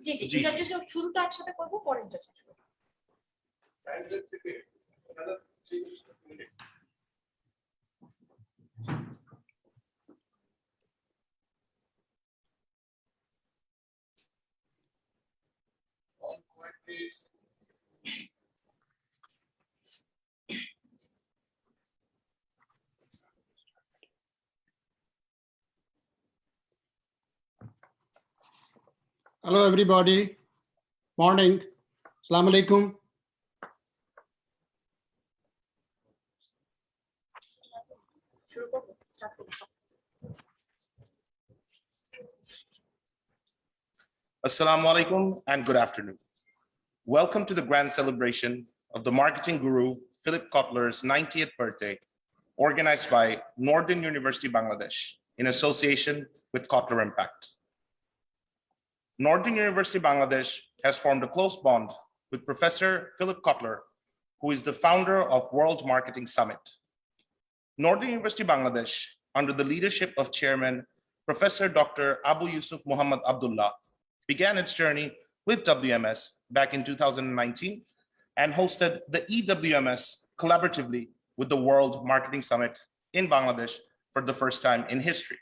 জি জি interchange শুরুটা একসাথে করব পরে ইন্টারচেঞ্জ করব Hello, everybody. Morning. Assalamu alaikum. Assalamu alaikum and good afternoon. Welcome to the grand celebration of the marketing guru Phlip Kotler's 90th birthday, organized by Northern University Bangladesh in association with Kotler Impact. Northern University Bangladesh has formed a close bond with Professor Phlip Kotler, who is the founder of World Marketing Summit. Northern University Bangladesh, under the leadership of Chairman Professor Dr. Abu Yusuf Muhammad Abdullah, began its journey with WMS back in 2019 and hosted the EWMS collaboratively with the World Marketing Summit in Bangladesh for the first time in history.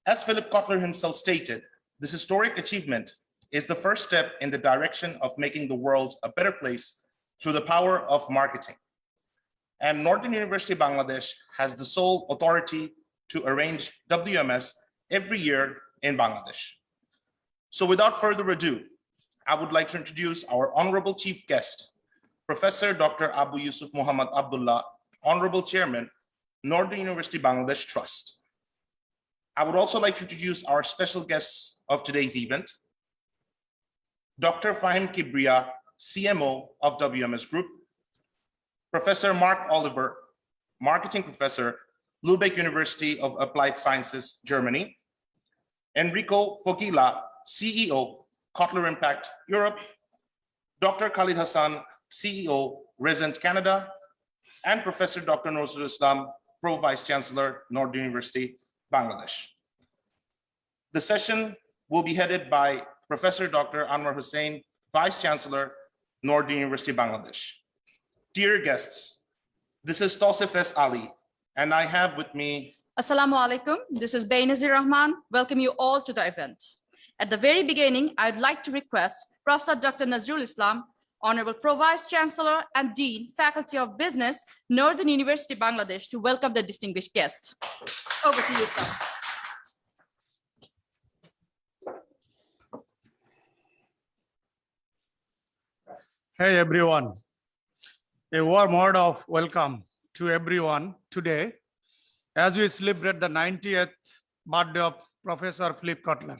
As Phlip Kotler himself stated, this historic achievement is the first step in the direction of making the world a better place through the power of marketing. And Northern University Bangladesh has the sole authority to arrange WMS every year in Bangladesh. So without further ado, I would like to introduce our honorable chief guest, Professor Dr. Abu Yusuf Muhammad Abdullah, Honorable Chairman, Northern University Bangladesh Trust. I would also like to introduce our special guests of today's event, Dr. Fahim Kibria, CMO of WMS Group, Professor Mark Oliver, Marketing Professor, Lübeck University of Applied Sciences, Germany, Enrico Fogila, CEO, Kotler Impact Europe, Dr. Khalid Hassan, CEO, Resent Canada, and Professor Dr. Nazrul Islam, Pro Vice Chancellor, Northern University, Bangladesh. The session will be headed by Professor Dr. Anwar Hussain, Vice Chancellor, Northern University, Bangladesh. Dear guests, this is Tosif S. Ali, and I have with me Assalamu alaikum. This is Bainazir Rahman. Welcome you all to the event. At the very beginning, I'd like to request Prof. Dr. Nazrul Islam, Honorable Pro Vice Chancellor and Dean, Faculty of Business, Northern University, Bangladesh, to welcome the distinguished guest. Over to you, sir. Hey, everyone. A warm word of welcome to everyone today as we celebrate the 90th birthday of Professor Phlip Kotler.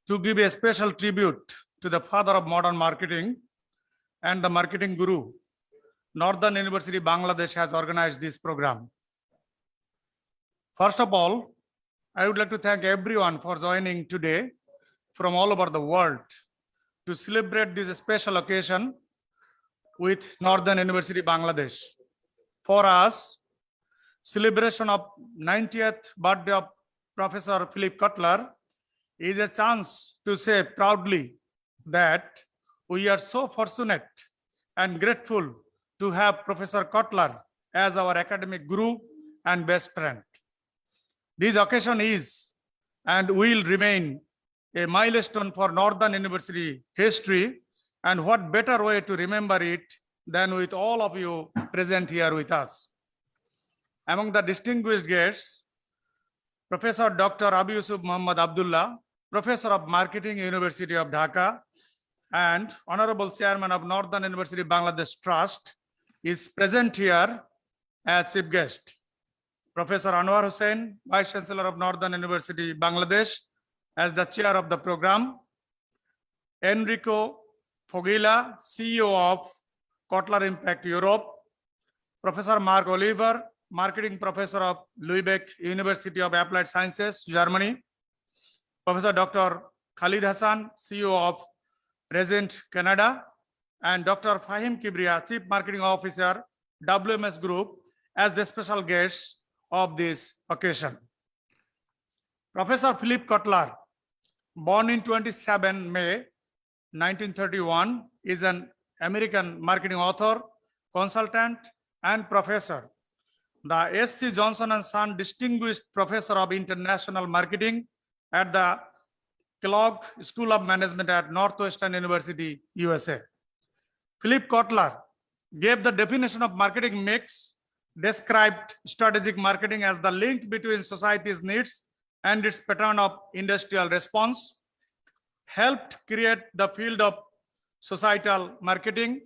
To give a special tribute to the father of modern marketing and the marketing guru, Northern University Bangladesh has organized this program. First of all, I would like to thank everyone for joining today from all over the world to celebrate this special occasion with Northern University Bangladesh. For us, celebration of 90th birthday of Professor Phlip Kotler is a chance to say proudly that we are so fortunate and grateful to have Professor Kotler as our academic guru and best friend. This occasion is and will remain a milestone for Northern University history, and what better way to remember it than with all of you present here with us. Among the distinguished guests, Professor Dr. Abu Yusuf Muhammad Abdullah, Professor of Marketing, University of Dhaka, and Honorable Chairman of Northern University Bangladesh Trust is present here as chief guest. Professor Anwar Hussain, Vice Chancellor of Northern University Bangladesh, as the chair of the program. Enrico Fogila, CEO of Kotler Impact Europe. Professor Mark Oliver, Marketing Professor of Lübeck University of Applied Sciences, Germany. Professor Dr. Khalid Hassan, CEO of Resent Canada, and Dr. Fahim Kibria, Chief Marketing Officer, WMS Group, as the special guests of this occasion. Professor Phlip Kotler born in 27 May 1931, is an American marketing author, consultant, and professor. The S.C. Johnson and Son Distinguished Professor of International Marketing at the Kellogg School of Management at Northwestern University, USA. Phlip Kotler gave the definition of marketing mix, described strategic marketing as the link between society's needs and its pattern of industrial response, helped create the field of societal marketing,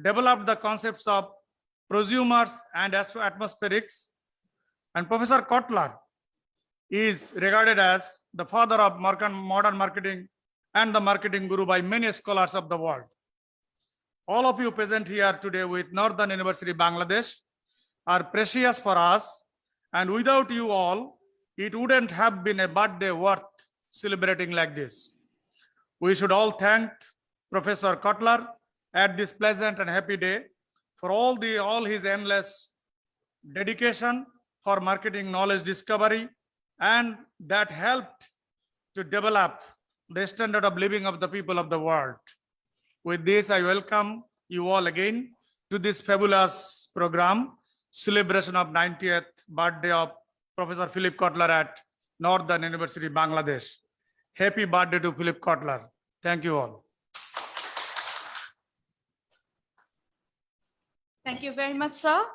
developed the concepts of prosumers and atmospherics, and Professor Kotler is regarded as the father of modern marketing and the marketing guru by many scholars of the world. All of you present here today with Northern University, Bangladesh are precious for us, and without you all, it wouldn't have been a birthday worth celebrating like this. We should all thank Professor Kotler at this pleasant and happy day for all his endless dedication for marketing knowledge discovery, and that helped to develop the standard of living of the people of the world. With this, I welcome you all again to this fabulous program, celebration of 90th birthday of Professor Phlip Kotler at Northern University, Bangladesh. Happy birthday to Phlip Kotler. Thank you all. Thank you very much, sir.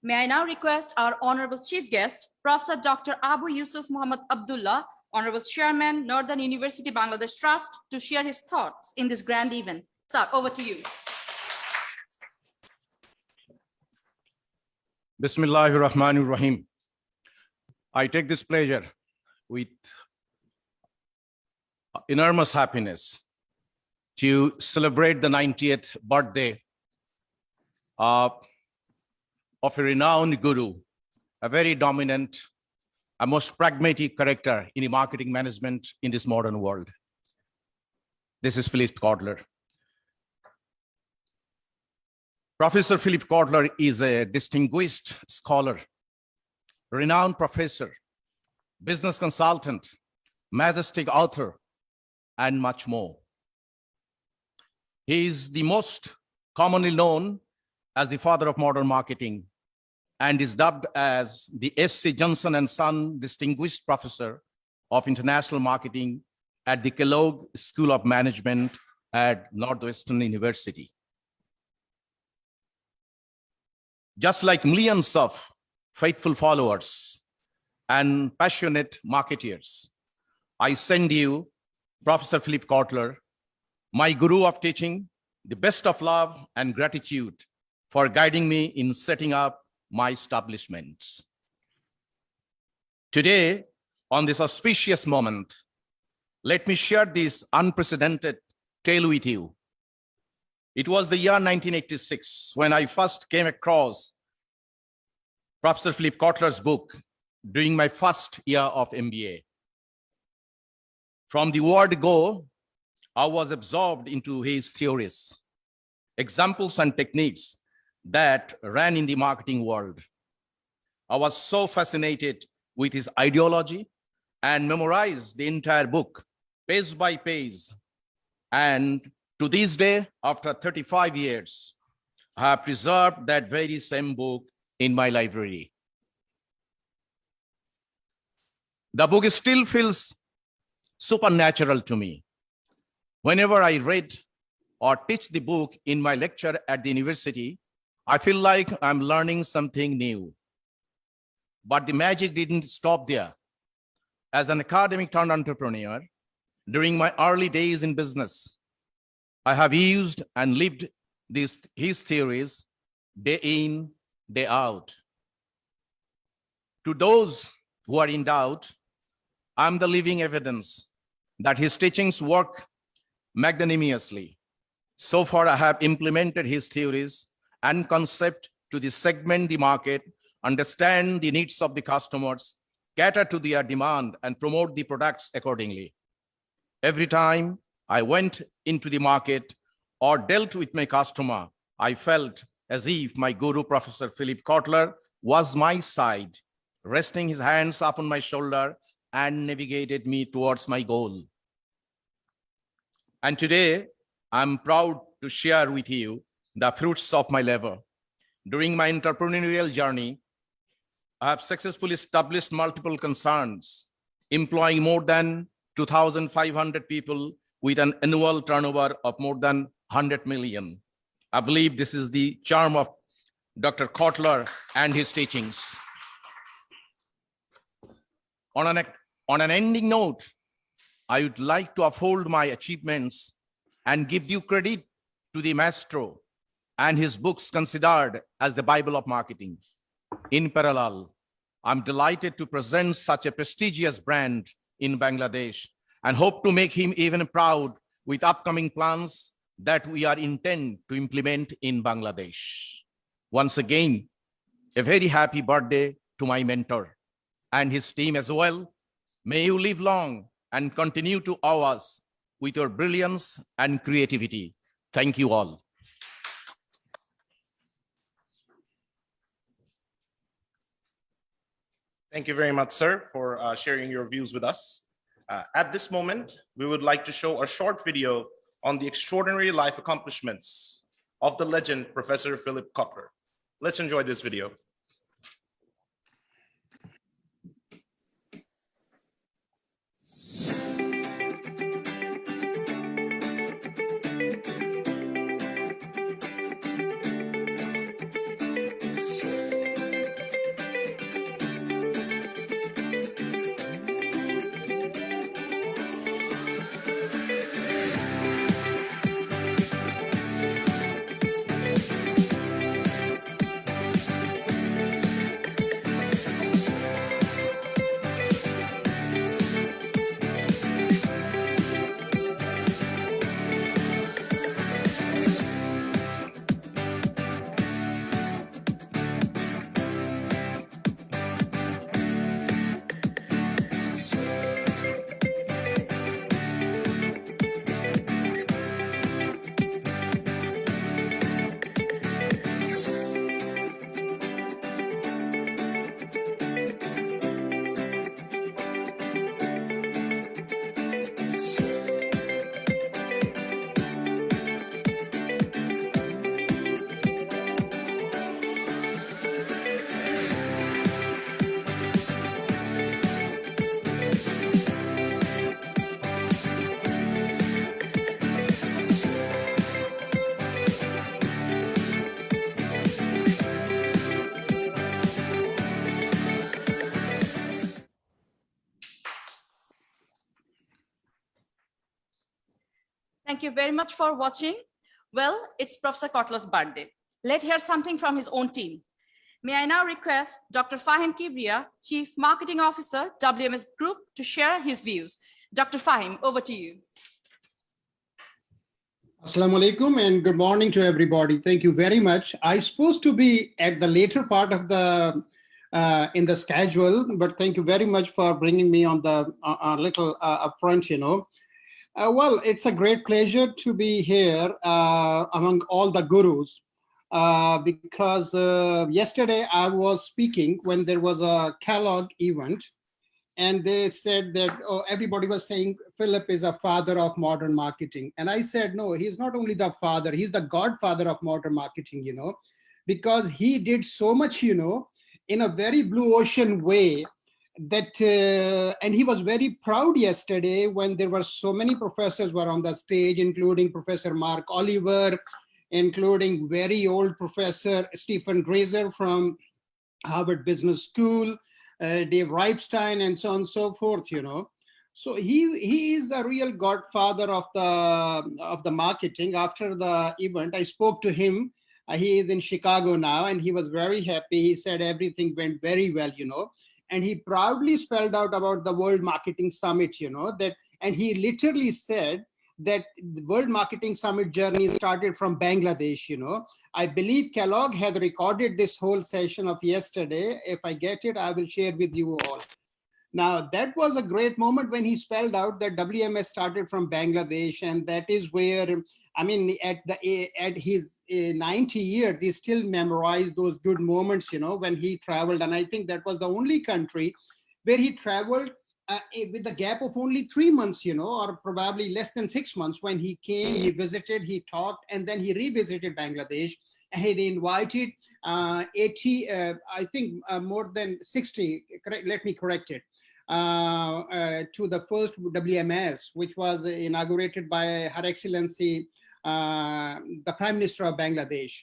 May I now request our honorable chief guest, Professor Dr. Abu Yusuf Muhammad Abdullah, Honorable Chairman, Northern University Bangladesh Trust, to share his thoughts in this grand event. Sir, over to you. Bismillahir Rahmanir Rahim. I take this pleasure with enormous happiness to celebrate the 90th birthday of a renowned guru, a very dominant, a most pragmatic character in the marketing management in this modern world. This is Phlip Kotler. Professor Phlip Kotler is a distinguished scholar, renowned professor, business consultant, majestic author, and much more. He is the most commonly known as the father of modern marketing and is dubbed as the S.C. Johnson and Son Distinguished Professor of International Marketing at the Kellogg School of Management at Northwestern University. Just like millions of faithful followers and passionate marketeers, I send you, Professor Phlip Kotler, my guru of teaching, the best of love and gratitude for guiding me in setting up my establishments. Today, on this auspicious moment, let me share this unprecedented tale with you. It was the year 1986 when I first came across Professor Phlip Kotler's book during my first year of MBA. From the word go, I was absorbed into his theories, examples, and techniques that ran in the marketing world. I was so fascinated with his ideology and memorized the entire book, page by page. And to this day, after 35 years, I have preserved that very same book in my library. The book still feels supernatural to me. Whenever I read or teach the book in my lecture at the university, I feel like I'm learning something new. But the magic didn't stop there. As an academic turned entrepreneur, during my early days in business, I have used and lived his theories day in, day out. To those who are in doubt, I'm the living evidence that his teachings work magnanimously. So far, I have implemented his theories and concept to segment the market, understand the needs of the customers, cater to their demand, and promote the products accordingly. Every time I went into the market or dealt with my customer, I felt as if my guru, Professor Phlip Kotler, was my side, resting his hands upon my shoulder, and navigated me towards my goal. And today, I'm proud to share with you the fruits of my labor. During my entrepreneurial journey, I have successfully established multiple concerns, employing more than 2,500 people with an annual turnover of more than 100 million. I believe this is the charm of Dr. Kotler and his teachings. On an ending note, I would like to uphold my achievements and give due credit to the maestro and his books considered as the Bible of marketing. In parallel, I'm delighted to present such a prestigious brand in Bangladesh and hope to make him even proud with upcoming plans that we are intent to implement in Bangladesh. Once again, a very happy birthday to my mentor and his team as well. May you live long and continue to awe us with your brilliance and creativity. Thank you all. Thank you very much, sir, for sharing your views with us. At this moment, we would like to show a short video on the extraordinary life accomplishments of the legend, Professor Phlip Kotler. Let's enjoy this video. Thank you very much for watching. Well, it's Professor Kotler's birthday. Let's hear something from his own team. May I now request Dr. Fahim Kibriya, Chief Marketing Officer, WMS Group, to share his views. Dr. Fahim, over to you. Assalamu alaikum and good morning to everybody. Thank you very much. I'm supposed to be at the later part of the in the schedule, but thank you very much for bringing me on the little upfront, well, it's a great pleasure to be here among all the gurus because yesterday I was speaking when there was a Kellogg event, and they said that everybody was saying Phlip is a father of modern marketing. And I said, no, he's not only the father, he's the godfather of modern marketing, because he did so much, in a very blue ocean way that, and he was very proud yesterday when there were so many professors were on the stage, including Professor Mark Oliver, including very old Professor Stephen Grazer from Harvard Business School, Dave Reibstein, and so on and so forth, So he is a real godfather of the marketing. After the event, I spoke to him. He is in Chicago now, and he was very happy. He said everything went very well, and he proudly spelled out about the World Marketing Summit, that, and he literally said that the World Marketing Summit journey started from Bangladesh, I believe Kellogg had recorded this whole session of yesterday. If I get it, I will share with you all. Now, that was a great moment when he spelled out that WMS started from Bangladesh, and that is where, I mean, at his 90 years, he still memorized those good moments, when he traveled. And I think that was the only country where he traveled with the gap of only 3 months, or probably less than 6 months, when he came, he visited, he talked, and then he revisited Bangladesh. And he invited 80, I think more than 60, let me correct it, to the first WMS, which was inaugurated by Her Excellency, the Prime Minister of Bangladesh.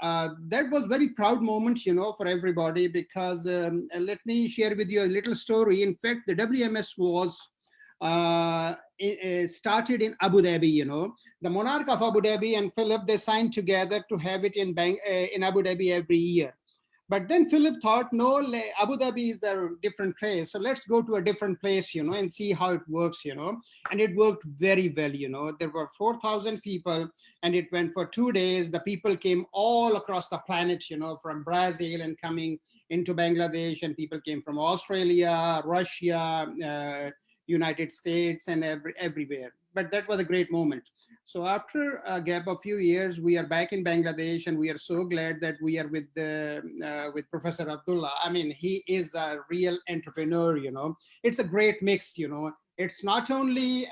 That was very proud moment, for everybody, because let me share with you a little story. In fact, the WMS was started in Abu Dhabi. The monarch of Abu Dhabi and Phlip, they signed together to have it in Abu Dhabi every year. But then Phlip thought, no, Abu Dhabi is a different place. So let's go to a different place, and see how it works, And it worked very well, There were 4,000 people, and it went for 2 days. The people came all across the planet, from Brazil and coming into Bangladesh, and people came from Australia, Russia, United States, and everywhere. But that was a great moment. So after a gap of few years, we are back in Bangladesh, and we are so glad that we are with Professor Abdullah. I mean, he is a real entrepreneur. It's a great mix. It's not only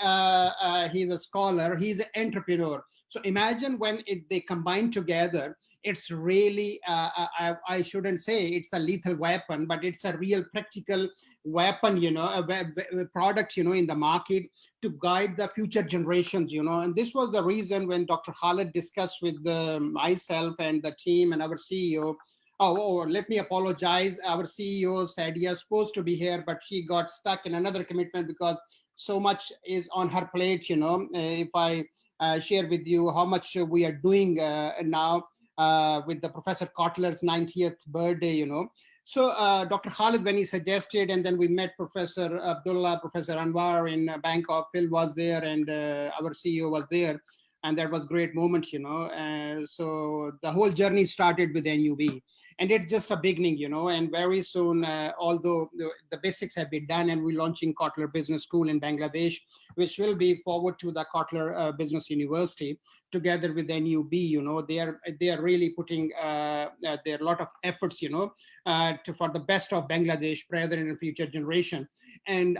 he's a scholar, he's an entrepreneur. So imagine when they combine together. It's really, I shouldn't say it's a lethal weapon, but it's a real practical weapon, a product, in the market to guide the future generations, And this was the reason when Dr. Khalid discussed with myself and the team and our CEO. Oh, let me apologize. Our CEO said he is supposed to be here, but she got stuck in another commitment because so much is on her plate, If I share with you how much we are doing now, with the Professor Kotler's 90th birthday, So Dr. Khalid, when he suggested, and then we met Professor Abdullah, Professor Anwar in Bangkok, Phil was there, and our CEO was there. And that was great moment, so the whole journey started with NUB. And it's just a beginning, and very soon, although the basics have been done, and we're launching Kotler Business School in Bangladesh, which will be forward to the Kotler Business University together with NUB. They are really putting there a lot of efforts, for the best of Bangladesh present and future generation. And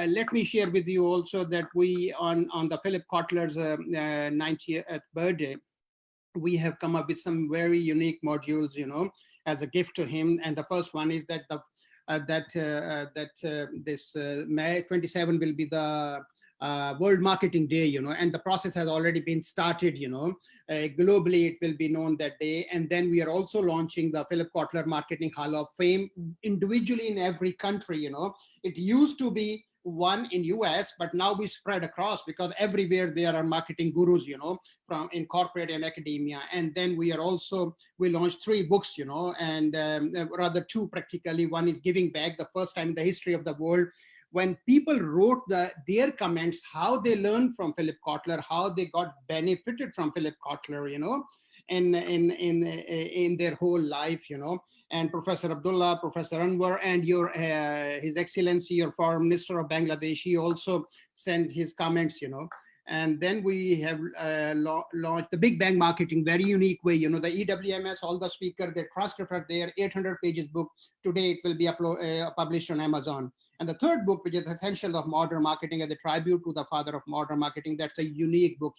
let me share with you also that we on the Philip Kotler's 90th birthday, we have come up with some very unique modules, as a gift to him. And the first one is that this May 27 will be the World Marketing Day, and the process has already been started, globally it will be known that day. And then we are also launching the Philip Kotler Marketing Hall of Fame individually in every country, It used to be one in US, but now we spread across because everywhere there are marketing gurus, from in corporate and academia. And then we launched 3 books, and rather 2 practically. One is Giving Back, the first time in the history of the world, when people wrote their comments, how they learned from Philip Kotler, how they got benefited from Philip Kotler, in their whole life, And Professor Abdullah, Professor Anwar, and His Excellency, your Foreign Minister of Bangladesh, he also sent his comments, And then we have launched the Big Bang Marketing, very unique way, the EWMS, all the speakers, their transcript are there, 800 pages book. Today it will be published on Amazon. And the third book, which is Essentials of Modern Marketing, as a tribute to the father of modern marketing, that's a unique book,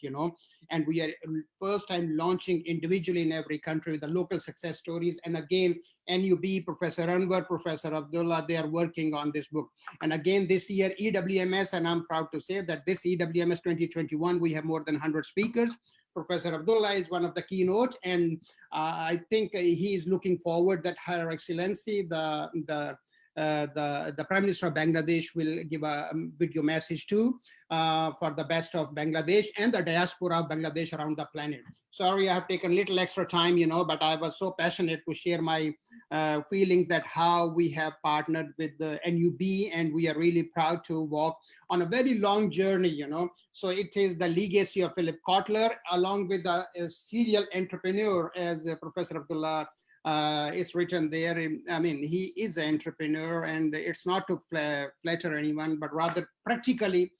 And we are first time launching individually in every country with the local success stories. And again, NUB, Professor Anwar, Professor Abdullah, they are working on this book. And again, this year, EWMS, and I'm proud to say that this EWMS 2021, we have more than 100 speakers. Professor Abdullah is one of the keynotes, and I think he is looking forward that Her Excellency, the Prime Minister of Bangladesh, will give a video message too for the best of Bangladesh and the diaspora of Bangladesh around the planet. Sorry, I have taken a little extra time, but I was so passionate to share my feelings that how we have partnered with the NUB, and we are really proud to walk on a very long journey, So it is the legacy of Philip Kotler, along with a serial entrepreneur, as Professor Abdullah it's written there. I mean, he is an entrepreneur, and it's not to flatter anyone, but rather practically,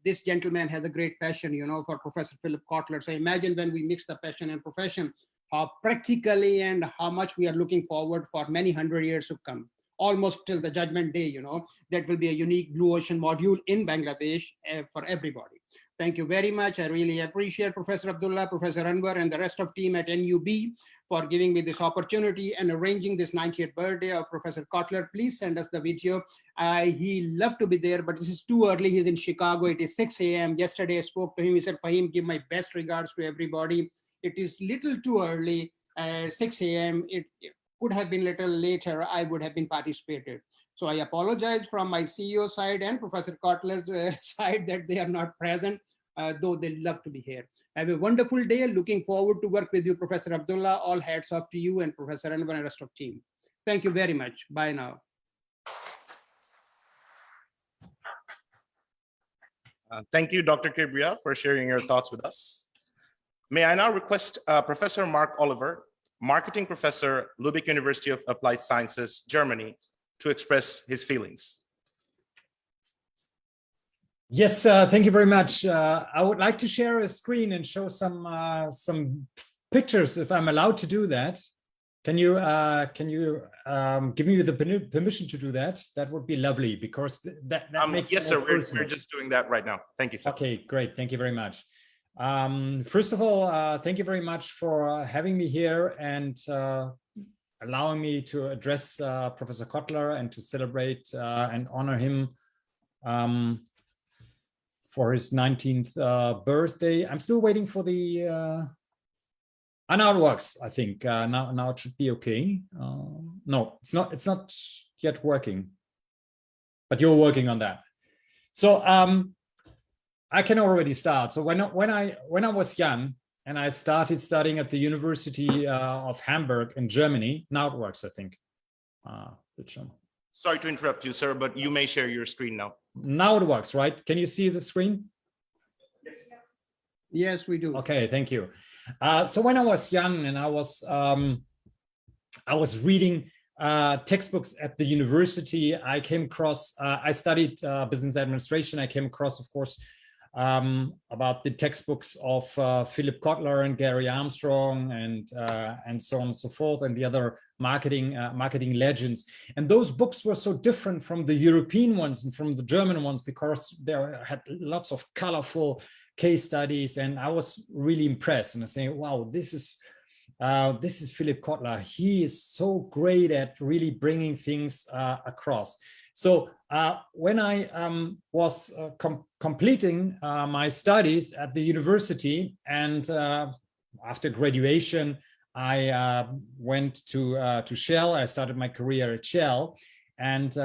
this gentleman has a great passion, for Professor Philip Kotler. So imagine when we mix the passion and profession, how practically and how much we are looking forward for many 100 years to come. almost till the judgment day, that will be a unique Blue Ocean module in Bangladesh for everybody. Thank you very much. I really appreciate Professor Abdullah, Professor Anwar, and the rest of team at NUB for giving me this opportunity and arranging this 90th birthday of Professor Kotler. Please send us the video. He loved to be there, but this is too early. He's in Chicago. It is 6 a.m. Yesterday I spoke to him. He said, Fahim, give my best regards to everybody. It is little too early, 6 a.m. It could have been little later. I would have been participated. So I apologize from my CEO side and Professor Kotler's side that they are not present, though they love to be here. Have a wonderful day. Looking forward to work with you, Professor Abdullah. All hats off to you and Professor Anwar and the rest of the team. Thank you very much. Bye now. Thank you, Dr. Kibria, for sharing your thoughts with us. May I now request Professor Mark Oliver, Marketing Professor, Lübeck University of Applied Sciences, Germany, to express his feelings. Yes, thank you very much. I would like to share a screen and show some pictures, if I'm allowed to do that. Can you give me the permission to do that? That would be lovely, because that makes yes, sir. We're just doing that right now. Thank you, sir. Okay, great. Thank you very much. First of all, thank you very much for having me here and allowing me to address Professor Kotler and to celebrate and honor him for his 19th birthday. I'm still waiting for the now it works, I think. Now it should be okay. No, it's not yet working, but you're working on that. So I can already start. So when I was young and I started studying at the University of Hamburg in Germany, now it works, I think. Sorry to interrupt you, sir, but you may share your screen now. Now it works, right? Can you see the screen? Yes. Yes, we do. Okay, thank you. So when I was young and I was reading textbooks at the university, I came across, I studied business administration. I came across, of course, about the textbooks of Phlip Kotler and Gary Armstrong and so on and so forth, and the other marketing legends. And those books were so different from the European ones and from the German ones because they had lots of colorful case studies, and I was really impressed. And I say, wow, this is Phlip Kotler. He is so great at really bringing things across. So when I was completing my studies at the university, and after graduation, I went to Shell. I started my career at Shell, and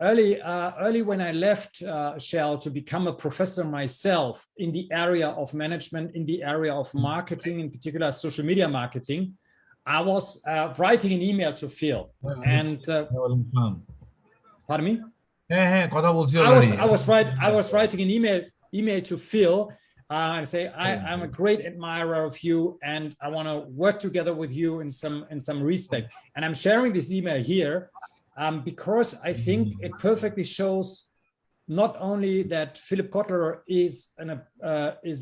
early when I left Shell to become a professor myself in the area of management, in the area of marketing, in particular social media marketing, I was writing an email to Phil, and pardon me? I was writing an email to Phil and say I'm a great admirer of you and I want to work together with you in some respect. And I'm sharing this email here because I think it perfectly shows not only that Phlip Kotler is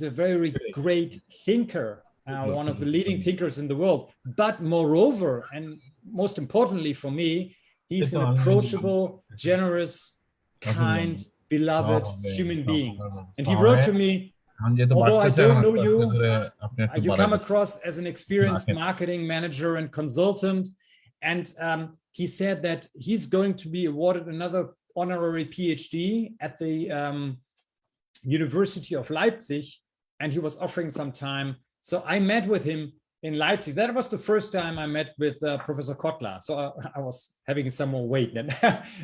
a very great thinker, one of the leading thinkers in the world, but moreover, and most importantly for me, he's an approachable, generous, kind, beloved human being. And he wrote to me, although I don't know you, you come across as an experienced marketing manager and consultant. And he said that he's going to be awarded another honorary PhD at the University of Leipzig, and he was offering some time. So I met with him in Leipzig. That was the first time I met with Professor Kotler. So I was having some more weight then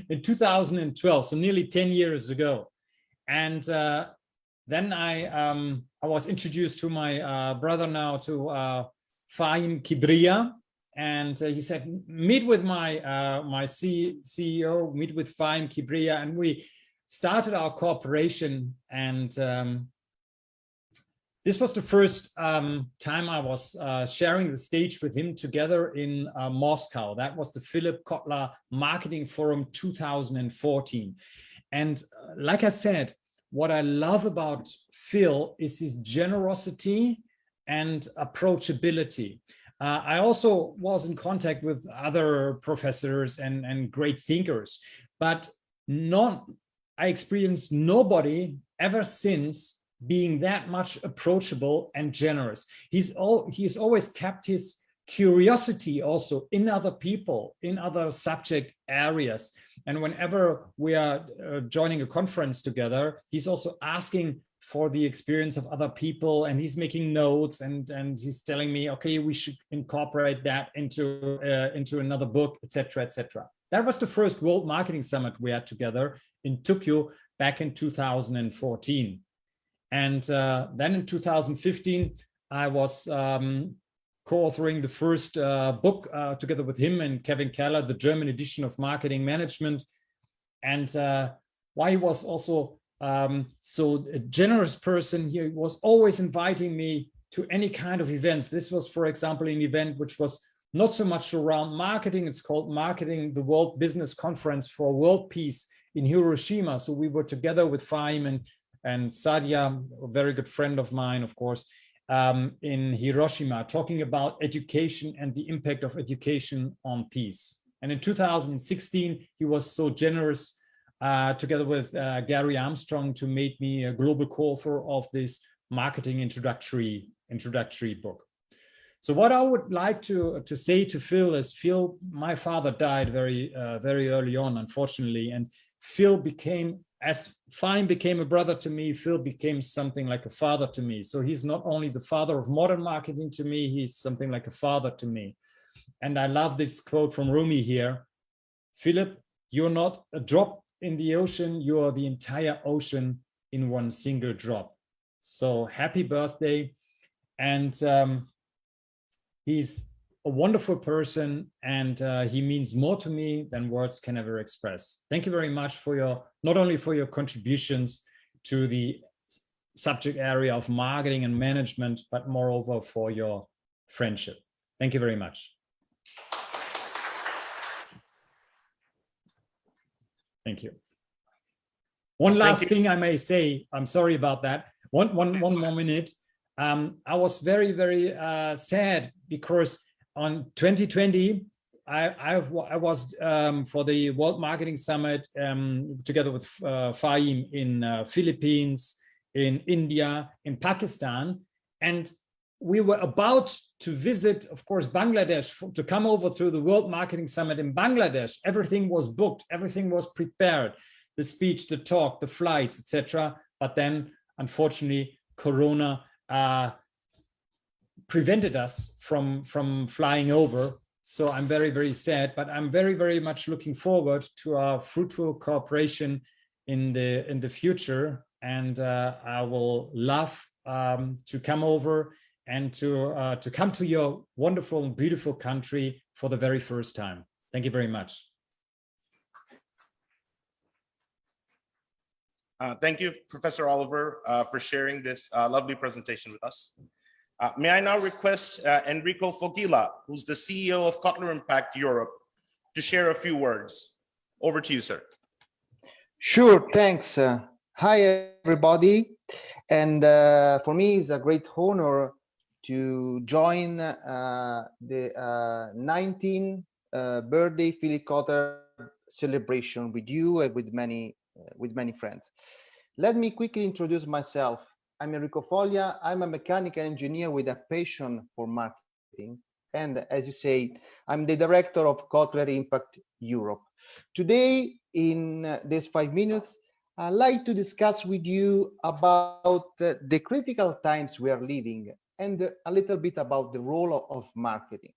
in 2012, so nearly 10 years ago. And then I was introduced to my brother now, to Fahim Kibria. And he said, meet with my CEO, meet with Fahim Kibria. And we started our cooperation. And this was the first time I was sharing the stage with him together in Moscow. That was the Phlip Kotler Marketing Forum 2014. And like I said, what I love about Phil is his generosity and approachability. I also was in contact with other professors and great thinkers, but I experienced nobody ever since being that much approachable and generous. He's always kept his curiosity also in other people, in other subject areas. And whenever we are joining a conference together, he's also asking for the experience of other people, and he's making notes, and he's telling me, okay, we should incorporate that into another book, etc., etc. That was the first World Marketing Summit we had together in Tokyo back in 2014. And then in 2015, I was co-authoring the first book together with him and Kevin Keller, the German edition of Marketing Management. And why he was also so a generous person, he was always inviting me to any kind of events. This was, for example, an event which was not so much around marketing. It's called Marketing the World Business Conference for World Peace in Hiroshima. So we were together with Fahim and Sadia, a very good friend of mine, of course, in Hiroshima, talking about education and the impact of education on peace. And in 2016, he was so generous together with Gary Armstrong to make me a global co-author of this marketing introductory book. So what I would like to say to Phil is, Phil, my father died very early on, unfortunately, and Phil became, as Fahim became a brother to me, Phil became something like a father to me. So he's not only the father of modern marketing to me, he's something like a father to me. And I love this quote from Rumi here: Philip, you're not a drop in the ocean, you are the entire ocean in one single drop. So happy birthday. And he's a wonderful person, and he means more to me than words can ever express. Thank you very much for your, not only for your contributions to the subject area of marketing and management, but moreover for your friendship. Thank you very much. Thank you. One last thing I may say, I'm sorry about that. One more minute. I was very sad because on 2020, I was for the World Marketing Summit together with Fahim in Philippines, in India, in Pakistan, and we were about to visit, of course, Bangladesh, to come over to the World Marketing Summit in Bangladesh. Everything was booked, everything was prepared, the speech, the talk, the flights, etc. But then, unfortunately, Corona prevented us from flying over. So I'm very sad, but I'm very much looking forward to our fruitful cooperation in the future. And I will love to come over and to come to your wonderful and beautiful country for the very first time. Thank you very much. Thank you, Professor Oliver, for sharing this lovely presentation with us. May I now request Enrico Fogila, who's the CEO of Kotler Impact Europe, to share a few words. Over to you, sir. Sure, thanks. Hi, everybody. And for me, it's a great honor to join the 19th birthday Philip Kotler celebration with you and with many friends. Let me quickly introduce myself. I'm Enrico Foglia. I'm a mechanical engineer with a passion for marketing. And as you say, I'm the director of Kotler Impact Europe. Today, in these 5 minutes, I'd like to discuss with you about the critical times we are living and a little bit about the role of marketing.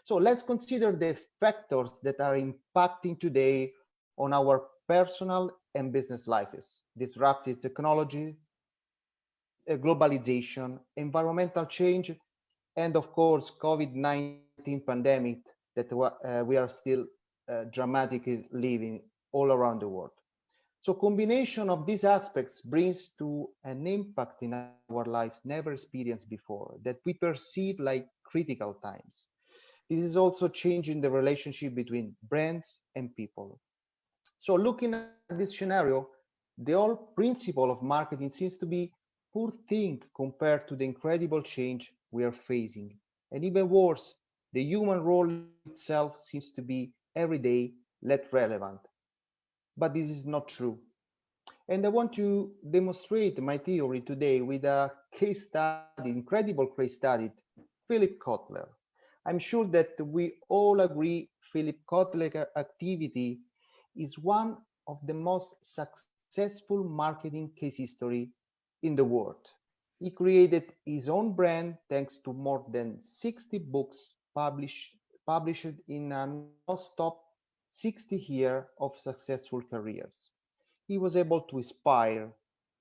So let's consider the factors that are impacting today on our personal and business lives: disruptive technology, globalization, environmental change, and of course, COVID-19 pandemic that we are still dramatically living all around the world. So combination of these aspects brings to an impact in our lives never experienced before, that we perceive like critical times. This is also changing the relationship between brands and people. So looking at this scenario, the whole principle of marketing seems to be poor thing compared to the incredible change we are facing. And even worse, the human role itself seems to be every day less relevant. But this is not true. And I want to demonstrate my theory today with a case study, incredible case study, Phlip Kotler. I'm sure that we all agree Phlip Kotler's activity is one of the most successful marketing case history in the world. He created his own brand thanks to more than 60 books published in a non-stop 60 years of successful careers. He was able to inspire,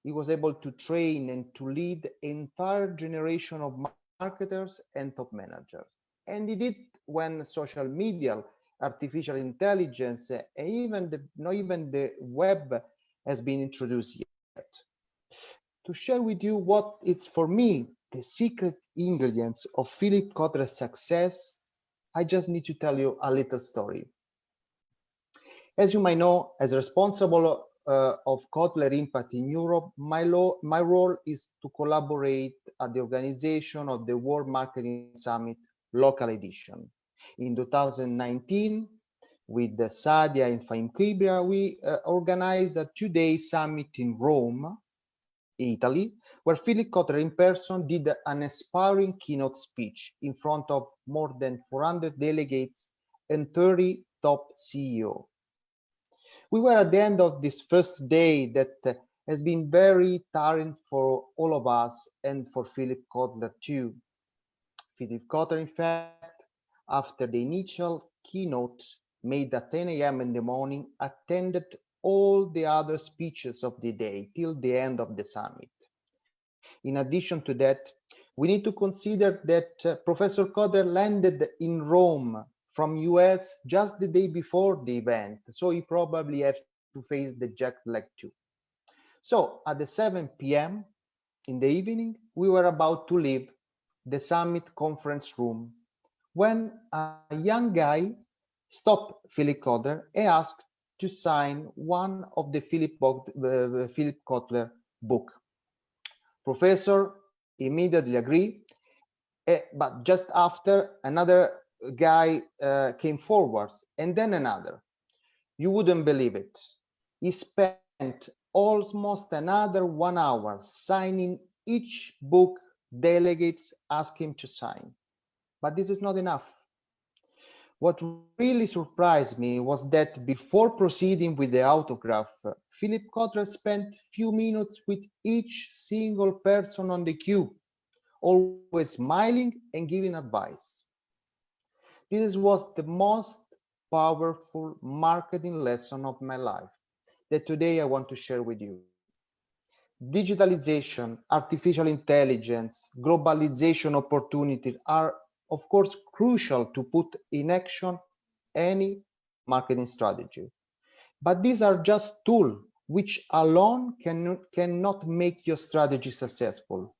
he was able to train and to lead entire generation of marketers and top managers. And he did when social media, artificial intelligence, and not even the web has been introduced yet. To share with you what it's for me, the secret ingredients of Phlip Kotler's success, I just need to tell you a little story. As you might know, as responsible of Kotler Impact in Europe, my role is to collaborate at the organization of the World Marketing Summit local edition. In 2019, with Sadia and Fahim Kibria, we organized a two-day summit in Rome, Italy, where Phlip Kotler in person did an inspiring keynote speech in front of more than 400 delegates and 30 top CEOs. We were at the end of this first day that has been very tiring for all of us and for Phlip Kotler too. Phlip Kotler, in fact, after the initial keynote made at 10 a.m. in the morning, attended all the other speeches of the day till the end of the summit. In addition to that, we need to consider that Professor Kotler landed in Rome from US just the day before the event, so he probably had to face the jet lag too. So at the 7 p.m. in the evening, we were about to leave the summit conference room when a young guy stopped Phlip Kotler and asked to sign one of the Phlip Kotler book. Professor immediately agreed, but just after another guy came forward and then another. You wouldn't believe it. He spent almost another 1 hour signing each book delegates asked him to sign. But this is not enough. What really surprised me was that before proceeding with the autograph, Phlip Kotler spent few minutes with each single person on the queue, always smiling and giving advice. This was the most powerful marketing lesson of my life that today I want to share with you. Digitalization, artificial intelligence, globalization opportunities are, of course, crucial to put in action any marketing strategy. But these are just tools which alone cannot make your strategy successful.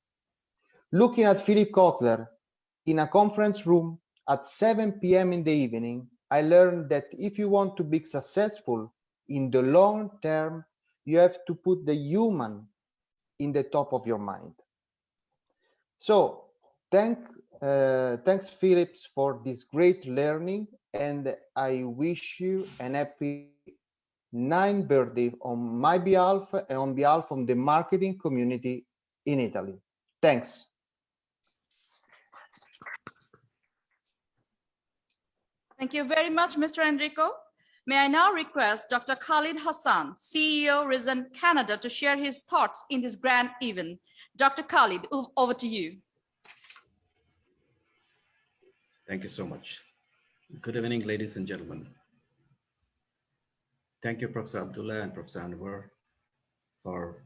Looking at Phlip Kotler in a conference room at 7 p.m. in the evening, I learned that if you want to be successful in the long term, you have to put the human in the top of your mind. So thanks Phlip for this great learning, and I wish you an happy 9th birthday on my behalf and on behalf of the marketing community in Italy. Thanks. Thank you very much, Mr. Enrico. May I now request Dr. Khalid Hassan, CEO, Risen Canada, to share his thoughts in this grand event. Dr. Khalid, over to you. Thank you so much. Good evening, ladies and gentlemen. Thank you, Professor Abdullah and Professor Anwar, for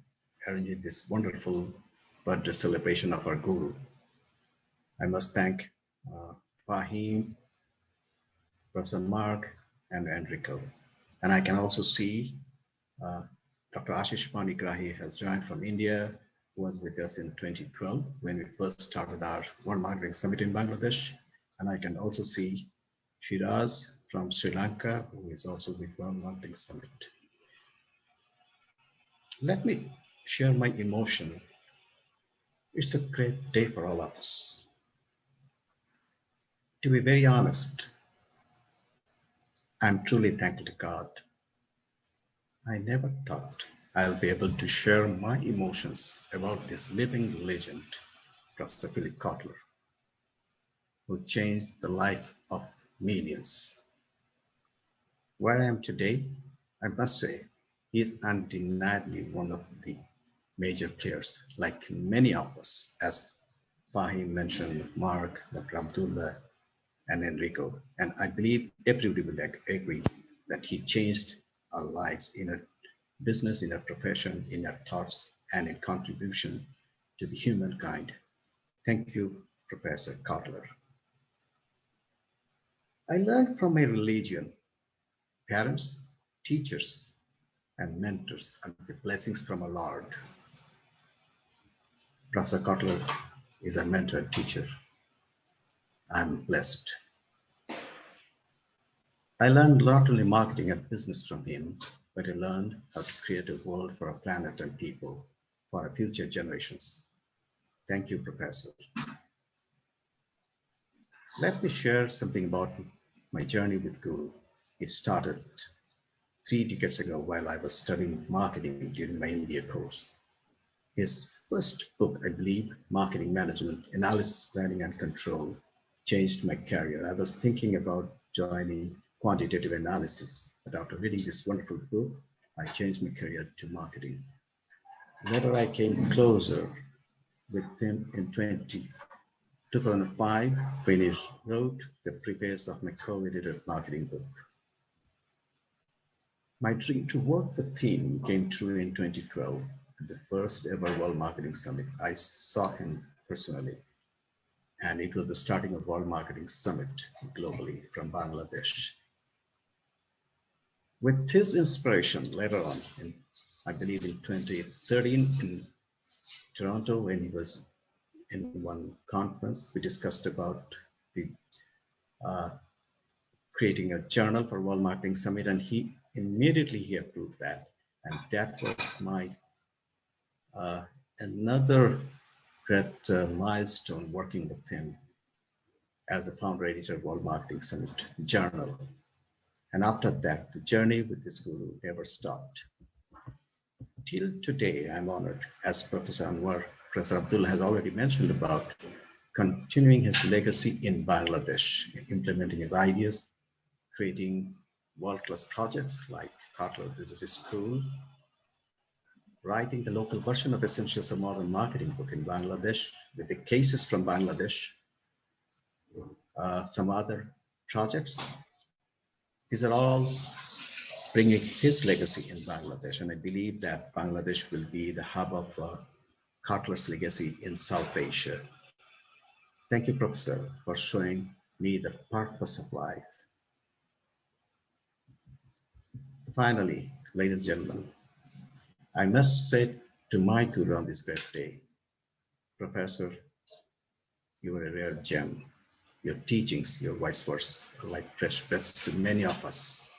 arranging this wonderful birthday celebration of our guru. I must thank Fahim, Professor Mark, and Enrico. And I can also see Dr. Ashish Panigrahi has joined from India, who was with us in 2012 when we first started our World Marketing Summit in Bangladesh. And I can also see Shiraz from Sri Lanka, who is also with World Marketing Summit. Let me share my emotion. It's a great day for all of us. To be very honest, I'm truly thankful to God. I never thought I'll be able to share my emotions about this living legend, Professor Philip Kotler, who changed the life of millions. Where I am today, I must say, he is undeniably one of the major players, like many of us, as Fahim mentioned, Mark, Dr. Abdullah, and Enrico. And I believe everybody would agree that he changed our lives in a business, in a profession, in our thoughts, and in contribution to the humankind. Thank you, Professor Kotler. I learned from my religion, parents, teachers, and mentors, and the blessings from our Lord. Professor Kotler is a mentor and teacher. I'm blessed. I learned not only marketing and business from him, but I learned how to create a world for our planet and people, for our future generations. Thank you, Professor. Let me share something about my journey with Guru. It started 3 decades ago while I was studying marketing during my MBA course. His first book, I believe, Marketing Management, Analysis, Planning, and Control, changed my career. I was thinking about joining quantitative analysis, but after reading this wonderful book, I changed my career to marketing. Later, I came closer with him in 2005 when he wrote the preface of my co-edited marketing book. My dream to work with him came true in 2012 at the first ever World Marketing Summit. I saw him personally, and it was the starting of World Marketing Summit globally from Bangladesh. With his inspiration later on, I believe in 2013 in Toronto, when he was in one conference, we discussed about the creating a journal for World Marketing Summit, and he immediately approved that. And that was my another great milestone working with him as the founder editor of World Marketing Summit journal. And after that, the journey with this guru never stopped. Till today, I'm honored, as Professor Anwar, Professor Abdullah has already mentioned, about continuing his legacy in Bangladesh, implementing his ideas, creating world-class projects like Kotler Business School, writing the local version of Essentials of Modern Marketing book in Bangladesh with the cases from Bangladesh, some other projects. These are all bringing his legacy in Bangladesh, and I believe that Bangladesh will be the hub of Kotler's legacy in South Asia. Thank you, Professor, for showing me the purpose of life. Finally, ladies and gentlemen, I must say to my guru on this great day, Professor, you are a rare gem. Your teachings, your wise words are like fresh breaths to many of us.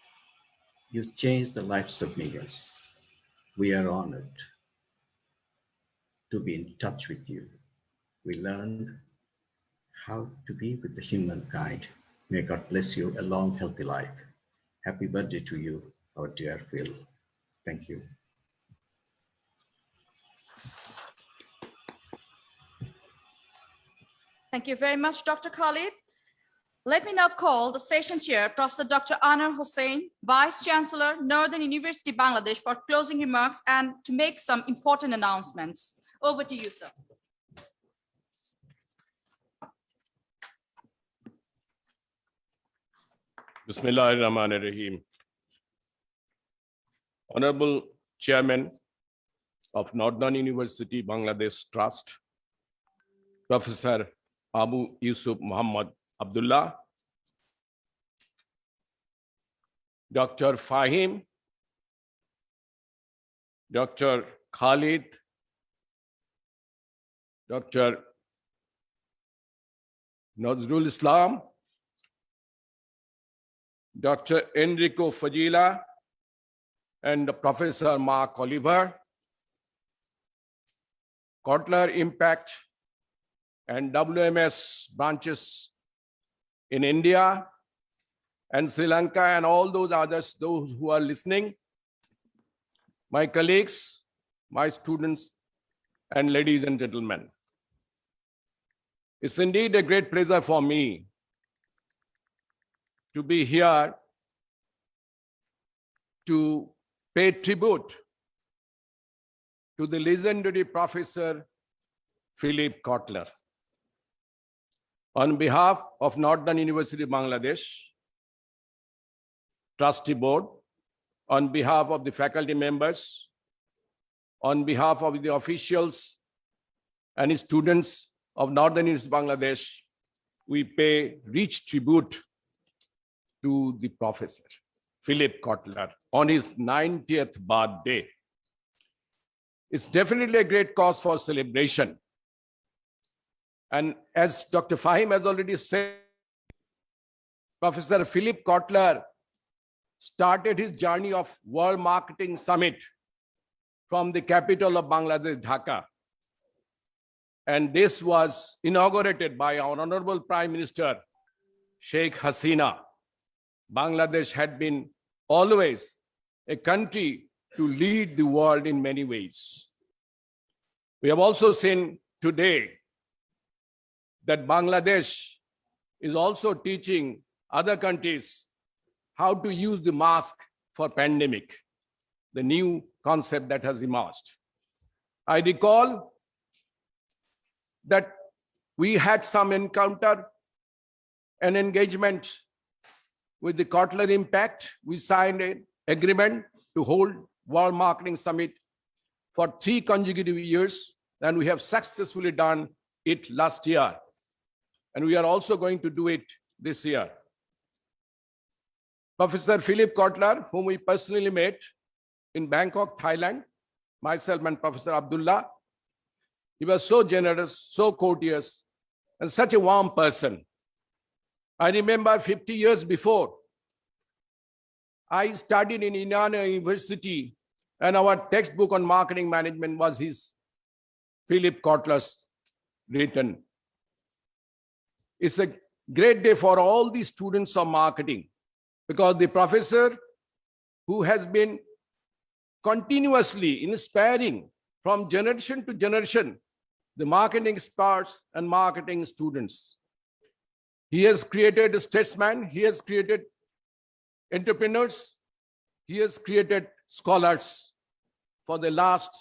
You changed the lives of millions. We are honored to be in touch with you. We learned how to be with the humankind. May God bless you a long, healthy life. Happy birthday to you, our dear Phil. Thank you. Thank you very much, Dr. Khalid. Let me now call the session chair, Professor Dr. Anar Hussain, Vice Chancellor, Northern University, Bangladesh, for closing remarks and to make some important announcements. Over to you, sir. Bismillahirrahmanirrahim. Honorable Chairman of Northern University, Bangladesh Trust, Professor Abu Yusuf Muhammad Abdullah, Dr. Fahim, Dr. Khalid, Dr. Nazrul Islam, Dr. Enrico Fajila, and Professor Mark Oliver, Kotler Impact and WMS branches in India and Sri Lanka and all those others, those who are listening, my colleagues, my students, and ladies and gentlemen. It's indeed a great pleasure for me to be here to pay tribute to the legendary Professor Phlip Kotler. On behalf of Northern University Bangladesh Trustee Board, on behalf of the faculty members, on behalf of the officials and students of Northern University Bangladesh, we pay rich tribute to the Professor Phlip Kotler on his 90th birthday. It's definitely a great cause for celebration. And as Dr. Fahim has already said, Professor Phlip Kotler started his journey of World Marketing Summit from the capital of Bangladesh, Dhaka. And this was inaugurated by our Honorable Prime Minister, Sheikh Hasina. Bangladesh had been always a country to lead the world in many ways. We have also seen today that Bangladesh is also teaching other countries how to use the mask for pandemic, the new concept that has emerged. I recall that we had some encounter and engagement with the Kotler Impact. We signed an agreement to hold World Marketing Summit for 3 consecutive years, and we have successfully done it last year. And we are also going to do it this year. Professor Phlip Kotler, whom we personally met in Bangkok, Thailand, myself and Professor Abdullah, he was so generous, so courteous, and such a warm person. I remember 50 years before, I studied in Indiana University, and our textbook on marketing management was his Phlip Kotler's written. It's a great day for all the students of marketing, because the professor who has been continuously inspiring from generation to generation the marketing experts and marketing students. He has created statesmen, he has created entrepreneurs, he has created scholars for the last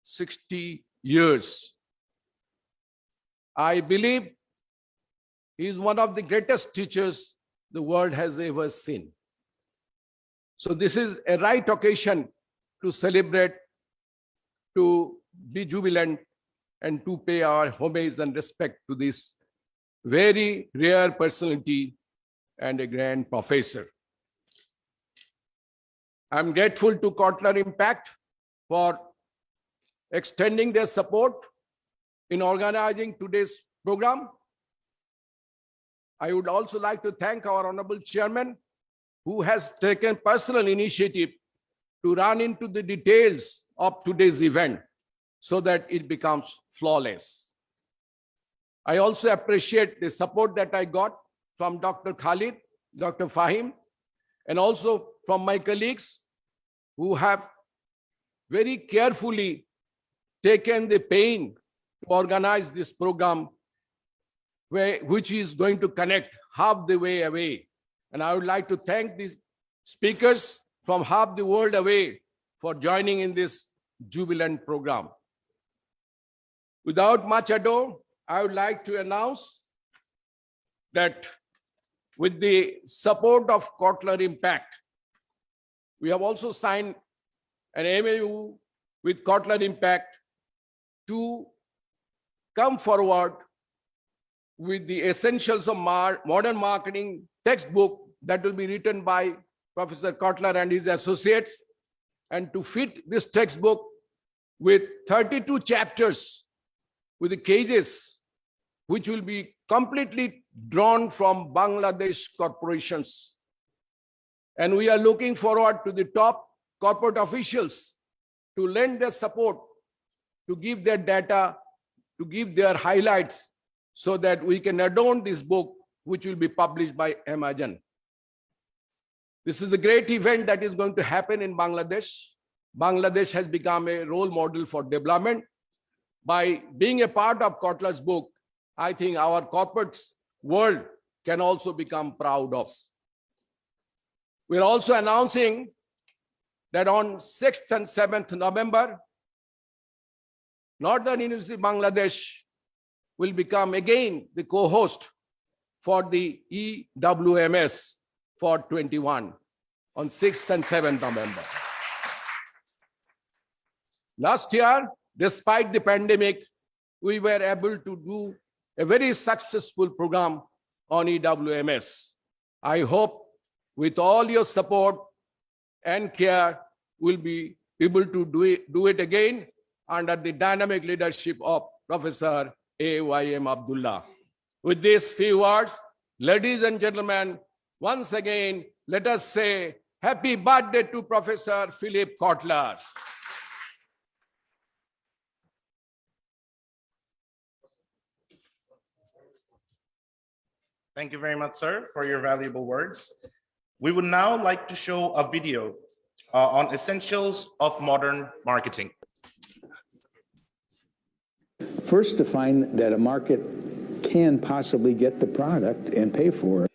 60 years. I believe he is one of the greatest teachers the world has ever seen. So this is a right occasion to celebrate, to be jubilant, and to pay our homage and respect to this very rare personality and a grand professor. I'm grateful to Kotler Impact for extending their support in organizing today's program. I would also like to thank our Honorable Chairman, who has taken personal initiative to run into the details of today's event so that it becomes flawless. I also appreciate the support that I got from Dr. Khalid, Dr. Fahim, and also from my colleagues who have very carefully taken the pain to organize this program, which is going to connect half the way away. And I would like to thank these speakers from half the world away for joining in this jubilant program. Without much ado, I would like to announce that with the support of Kotler Impact, we have also signed an MOU with Kotler Impact to come forward with the essentials of modern marketing textbook that will be written by Professor Kotler and his associates, and to fit this textbook with 32 chapters with the cases which will be completely drawn from Bangladesh corporations. And we are looking forward to the top corporate officials to lend their support, to give their data, to give their highlights, so that we can adorn this book which will be published by Amazon. This is a great event that is going to happen in Bangladesh. Bangladesh has become a role model for development. By being a part of Kotler's book, I think our corporate world can also become proud of. We're also announcing that on 6th and 7th November, Northern University Bangladesh will become again the co-host for the EWMS for 21 on 6th and 7th November. Last year, despite the pandemic, we were able to do a very successful program on EWMS. I hope with all your support and care, we'll be able to do it again under the dynamic leadership of Professor A.Y.M. Abdullah. With these few words, ladies and gentlemen, once again, let us say happy birthday to Professor Phlip Kotler. Thank you very much, sir, for your valuable words. We would now like to show a video on essentials of modern marketing. First, define that a market can possibly get the product and pay for it.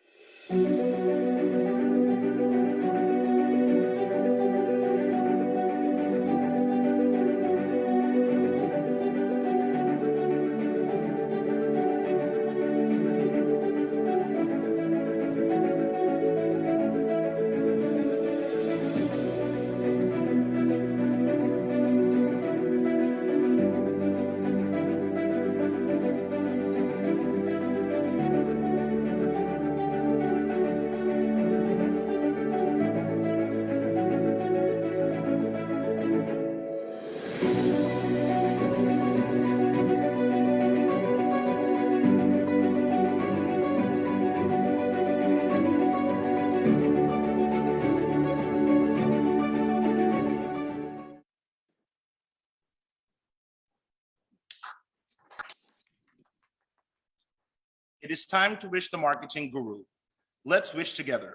It is time to wish the marketing guru. Let's wish together.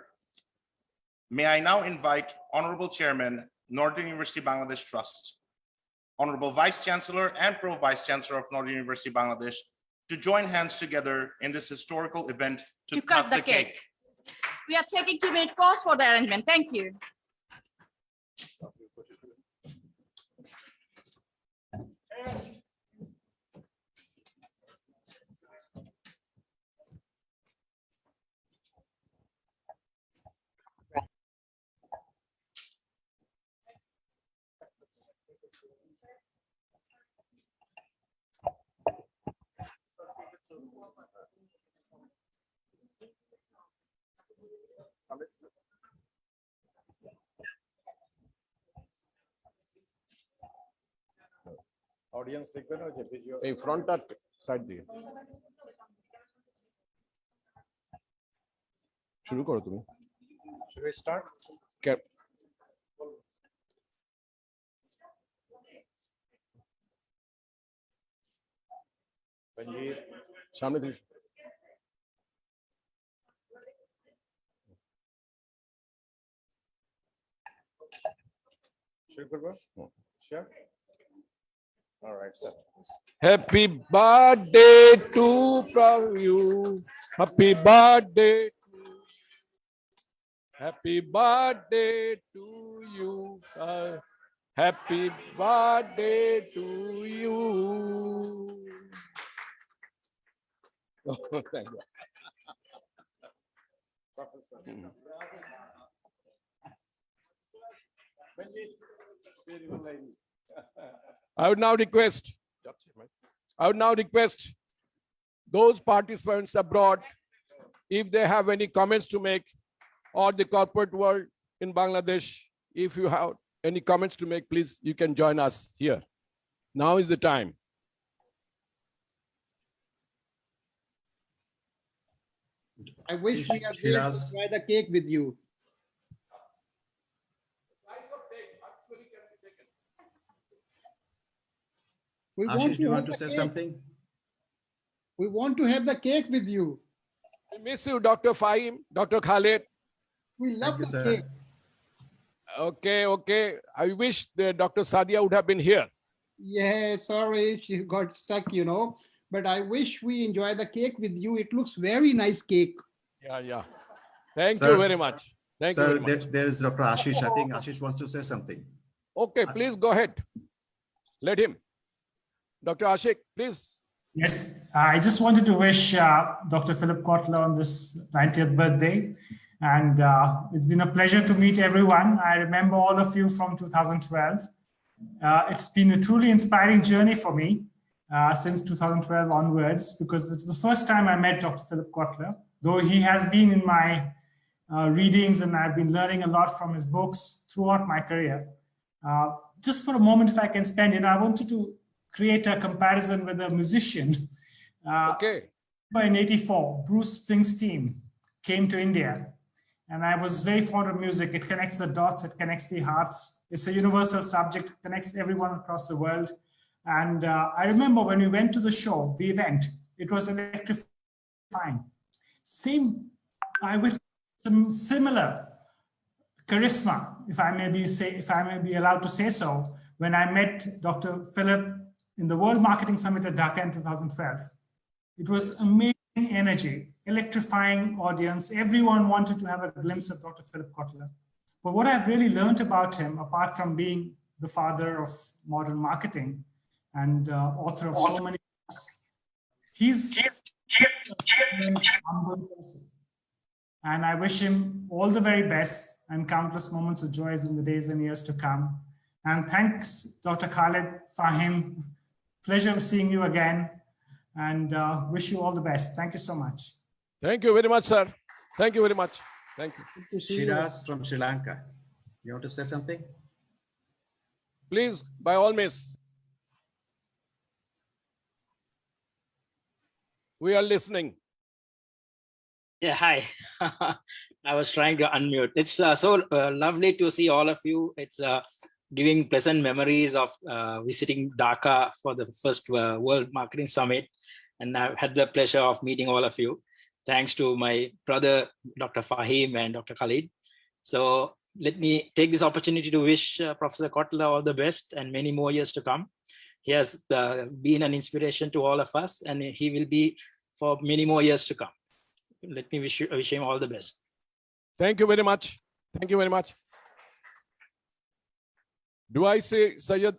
May I now invite Honorable Chairman, Northern University Bangladesh Trust, Honorable Vice Chancellor and Pro Vice Chancellor of Northern University Bangladesh to join hands together in this historical event to cut the cake. We are taking 2-minute pause for the arrangement. Thank you. Audience দেখবে না যে video এই ফ্রন্টটা side দিয়ে শুরু করো তুমি Should we start? সামনে থেকে শুরু করব? Sure. All right, sir. Happy birthday to you. Happy birthday. Happy birthday to you. Happy birthday to you. Oh, thank you. I would now request those participants abroad, if they have any comments to make, or the corporate world in Bangladesh, if you have any comments to make, please, you can join us here. Now is the time. I wish we are there to try the cake with you. Ashish, do you want to say something? We want to have the cake with you. I miss you, Dr. Fahim, Dr. Khalid. We love Thank you, the sir. cake. Okay. I wish that Dr. Sadia would have been here. Yeah, sorry, she got stuck, but I wish we enjoy the cake with you. It looks very nice cake. Yeah. Thank Sir, you very much. Thank you Sir, very much. there is Dr. Ashish. I think Ashish wants to say something. Okay, please go ahead. Let him. Dr. Ashik, please. Yes, I just wanted to wish Dr. Phlip Kotler on this 90th birthday. And it's been a pleasure to meet everyone. I remember all of you from 2012. It's been a truly inspiring journey for me since 2012 onwards, because it's the first time I met Dr. Phlip Kotler, though he has been in my readings and I've been learning a lot from his books throughout my career. Just for a moment, if I can spend, I wanted to create a comparison with a musician. Okay. In '84, Bruce Springsteen came to India, and I was very fond of music. It connects the dots, it connects the hearts. It's a universal subject, it connects everyone across the world. And I remember when we went to the show, the event, it was electrifying. I with some similar charisma, if I may be allowed to say so, when I met Dr. Phlip in the World Marketing Summit at Dhaka in 2012. It was amazing energy, electrifying audience. Everyone wanted to have a glimpse of Dr. Phlip Kotler. But what I've really learned about him, apart from being the father of modern marketing and author of so many books, he's a humble person. And I wish him all the very best and countless moments of joys in the days and years to come. And thanks, Dr. Khalid, Fahim. Pleasure seeing you again, and wish you all the best. Thank you so much. Thank you very much, sir. Thank you very much. Thank you. Shiraz from Sri Lanka. You want to say something? Please, by all means. We are listening. Yeah, hi. I was trying to unmute. It's so lovely to see all of you. It's giving pleasant memories of visiting Dhaka for the first World Marketing Summit. And I've had the pleasure of meeting all of you. Thanks to my brother, Dr. Fahim and Dr. Khalid. So let me take this opportunity to wish Professor Kotler all the best and many more years to come. He has been an inspiration to all of us, and he will be for many more years to come. Let me wish him all the best. Thank you very much. Thank you very much. Do I say Syed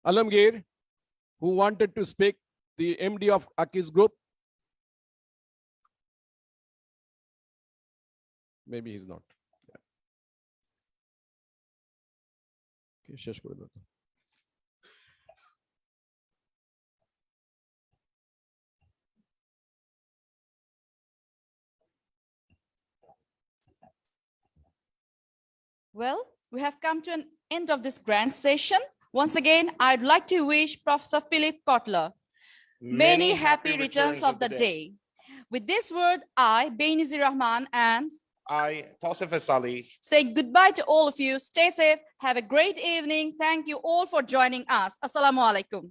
Alamgir, who wanted to speak, the MD of Aki's Group? Maybe he's not. Okay, Well, we have come to an end of this grand session. Once again, I'd like to wish Professor Phlip Kotler many happy returns of the day. With this word, I, Benazir Rahman, and I, Tausif Asali, say goodbye to all of you. Stay safe. Have a great evening. Thank you all for joining us. Assalamu alaikum.